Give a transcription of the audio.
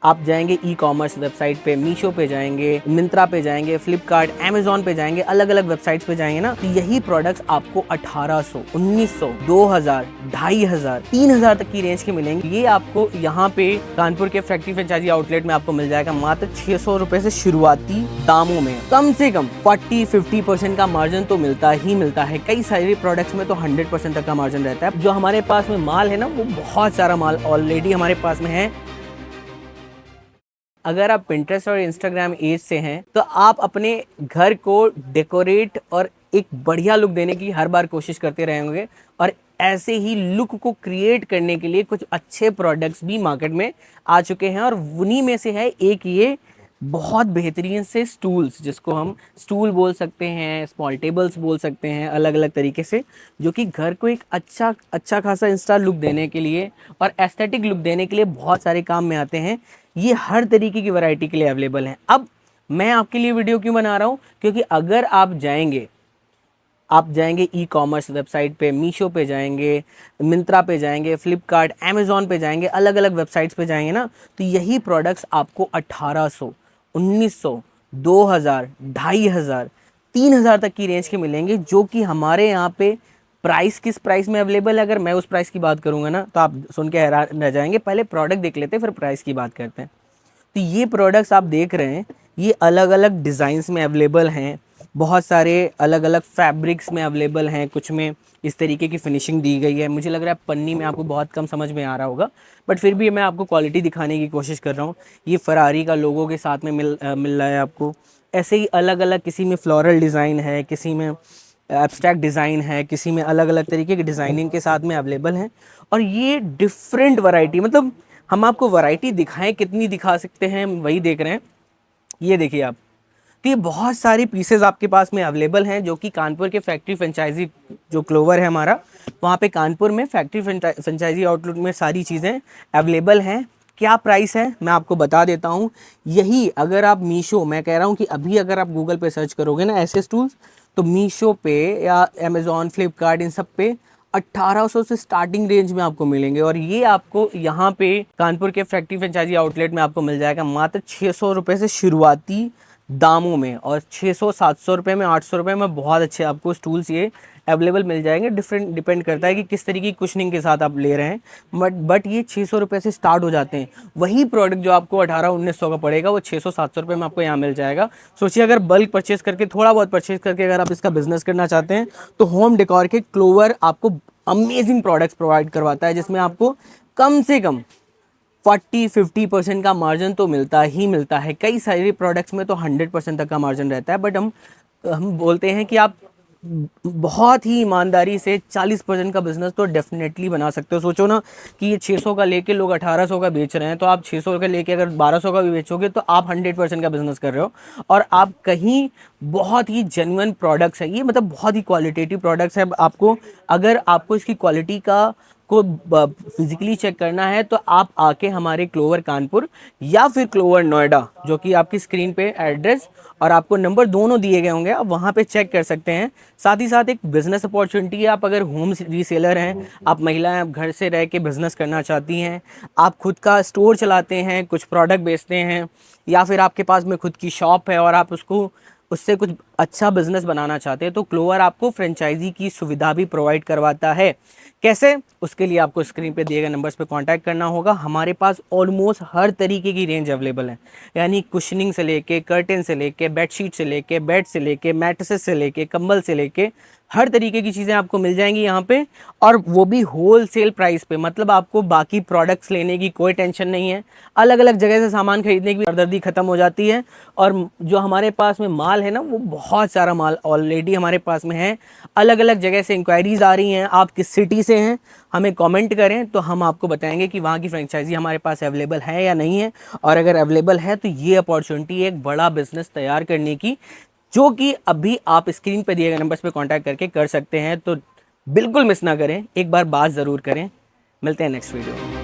आप जाएंगे e commerce website पे, मीशो पे जाएंगे, मिंत्रा पे जाएंगे, फ्लिपकार्ट, अमेजोन पे जाएंगे, अलग अलग वेबसाइट्स पे जाएंगे ना, तो यही प्रोडक्ट्स आपको 1800, 1900, 2000, 2500, 3000 तक की रेंज के मिलेंगे। ये आपको यहाँ पे कानपुर के फैक्ट्री फ्रेंचाइजी आउटलेट में आपको मिल जाएगा मात्र 600 रुपए से शुरुआती दामों में। कम से कम 40-50% का मार्जिन तो मिलता ही मिलता है। कई सारे प्रोडक्ट्स में तो 100% तक का मार्जिन रहता है। जो हमारे पास में माल है ना, वो बहुत सारा माल ऑलरेडी हमारे पास में है। अगर आप पिंटरेस्ट और इंस्टाग्राम एज से हैं तो आप अपने घर को डेकोरेट और एक बढ़िया लुक देने की हर बार कोशिश करते रहेंगे, और ऐसे ही लुक को क्रिएट करने के लिए कुछ अच्छे प्रोडक्ट्स भी मार्केट में आ चुके हैं। और उन्हीं में से है एक ये बहुत बेहतरीन से स्टूल्स, जिसको हम स्टूल बोल सकते हैं, स्मॉल टेबल्स बोल सकते हैं, अलग अलग तरीके से, जो कि घर को एक अच्छा खासा इंस्टा लुक देने के लिए और एस्थेटिक लुक देने के लिए बहुत सारे काम में आते हैं। ये हर तरीके की वैरायटी के लिए अवेलेबल हैं। अब मैं आपके लिए वीडियो क्यों बना रहा हूँ, क्योंकि अगर आप जाएंगे ई कॉमर्स वेबसाइट पे, मीशो पे जाएंगे, मिंत्रा पे जाएंगे, फ्लिपकार्ट, अमेजोन पे जाएंगे, अलग अलग वेबसाइट्स पे जाएंगे ना, तो यही प्रोडक्ट्स आपको 1800, 1900, 2000, 2500, 3000 तक की रेंज के मिलेंगे। जो कि हमारे यहाँ पे प्राइस किस प्राइस में अवेलेबल है, अगर मैं उस प्राइस की बात करूँगा ना तो आप सुन के हैरान रह जाएंगे। पहले प्रोडक्ट देख लेते हैं, फिर प्राइस की बात करते हैं। तो ये प्रोडक्ट्स आप देख रहे हैं, ये अलग अलग डिज़ाइंस में अवेलेबल हैं, बहुत सारे अलग अलग फैब्रिक्स में अवेलेबल हैं, कुछ में इस तरीके की फिनिशिंग दी गई है। मुझे लग रहा है पन्नी में आपको बहुत कम समझ में आ रहा होगा, बट फिर भी मैं आपको क्वालिटी दिखाने की कोशिश कर रहा हूँ। ये फरारी का लोगो के साथ में मिल रहा है आपको। ऐसे ही अलग अलग, किसी में फ्लोरल डिज़ाइन है, किसी में एब्स्ट्रैक्ट डिज़ाइन है, किसी में अलग अलग तरीके की डिज़ाइनिंग के साथ में अवेलेबल हैं। और ये डिफरेंट वैरायटी, मतलब हम आपको वैरायटी दिखाएं कितनी दिखा सकते हैं, वही देख रहे हैं। ये देखिए आप, तो ये बहुत सारी पीसेज आपके पास में अवेलेबल हैं, जो कि कानपुर के फैक्ट्री फ्रेंचाइजी जो क्लोवर है हमारा, वहाँ पे कानपुर में फैक्ट्री फ्रेंचाइजी आउटलेट में सारी चीज़ें अवेलेबल हैं। क्या प्राइस है मैं आपको बता देता हूँ। यही अगर आप मीशो, मैं कह रहा हूँ कि अभी अगर आप गूगल पे सर्च करोगे ना ऐसे टूल्स, तो मीशो पे या अमेज़ॉन, फ्लिपकार्ट, इन सब पे 1800 से स्टार्टिंग रेंज में आपको मिलेंगे। और ये आपको यहाँ पे कानपुर के फैक्ट्री फ्रेंचाइजी आउटलेट में आपको मिल जाएगा मात्र 600 रुपये से शुरुआती दामों में। और 600-700 रुपये में, 800 रुपये में बहुत अच्छे आपको स्टूल्स ये अवेलेबल मिल जाएंगे। डिफरेंट डिपेंड करता है कि किस तरीके की कुशनिंग के साथ आप ले रहे हैं, बट ये 600 रुपये से स्टार्ट हो जाते हैं। वही प्रोडक्ट जो आपको 1800-1900 का पड़ेगा, वो 600-700 रुपये में आपको यहाँ मिल जाएगा। सोचिए, अगर बल्क परचेज करके, थोड़ा बहुत परचेज करके अगर आप इसका बिजनेस करना चाहते हैं, तो होम डेकोर के क्लोवर आपको अमेजिंग प्रोडक्ट्स प्रोवाइड करवाता है, जिसमें आपको कम से कम 40-50% का मार्जिन तो मिलता ही मिलता है। कई सारे प्रोडक्ट्स में तो 100% तक का मार्जिन रहता है, बट हम बोलते हैं कि आप बहुत ही ईमानदारी से 40% का बिजनेस तो डेफिनेटली बना सकते हो। सोचो ना कि ये 600 का लेके लोग 1800 का बेच रहे हैं, तो आप 600 का लेके अगर 1200 का भी बेचोगे तो आप 100% का बिजनेस कर रहे हो। और आप कहीं बहुत ही जेन्युइन प्रोडक्ट्स है ये, मतलब बहुत ही क्वालिटेटिव प्रोडक्ट्स है। आपको अगर आपको इसकी क्वालिटी का को फिजिकली चेक करना है, तो आप आके हमारे क्लोवर कानपुर या फिर क्लोवर नोएडा, जो कि आपकी स्क्रीन पे एड्रेस और आपको नंबर दोनों दिए गए होंगे, आप वहाँ पे चेक कर सकते हैं। साथ ही साथ एक बिजनेस अपॉर्चुनिटी है। आप अगर होम रीसेलर हैं, आप महिलाएं, आप घर से रह के बिजनेस करना चाहती हैं, आप खुद का स्टोर चलाते हैं, कुछ प्रोडक्ट बेचते हैं, या फिर आपके पास में खुद की शॉप है और आप उससे कुछ अच्छा बिजनेस बनाना चाहते हैं, तो क्लोवर आपको फ्रेंचाइजी की सुविधा भी प्रोवाइड करवाता है। कैसे, उसके लिए आपको स्क्रीन पे दिए गए नंबर्स पे कांटेक्ट करना होगा। हमारे पास ऑलमोस्ट हर तरीके की रेंज अवेलेबल है, यानी कुशनिंग से लेके, कर्टेन से लेके, बेडशीट से लेके, बेड से लेके, मैट्रेसेस से लेके, कंबल से लेके, हर तरीके की चीज़ें आपको मिल जाएंगी यहाँ पे, और वो भी होल सेल प्राइस पे। मतलब आपको बाकी प्रोडक्ट्स लेने की कोई टेंशन नहीं है, अलग अलग जगह से सामान खरीदने की सरदर्दी खत्म हो जाती है। और जो हमारे पास में माल है ना, वो बहुत सारा माल ऑलरेडी हमारे पास में है। अलग अलग जगह से इंक्वायरीज आ रही हैं। आप किस सिटी से हैं हमें कमेंट करें, तो हम आपको बताएंगे कि वहाँ की फ्रेंचाइजी हमारे पास अवेलेबल है या नहीं है। और अगर अवेलेबल है तो ये अपॉर्चुनिटी है एक बड़ा बिजनेस तैयार करने की, जो कि अभी आप स्क्रीन पे दिए गए नंबर्स पे कांटेक्ट करके कर सकते हैं। तो बिल्कुल मिस ना करें, एक बार बात ज़रूर करें। मिलते हैं नेक्स्ट वीडियो में।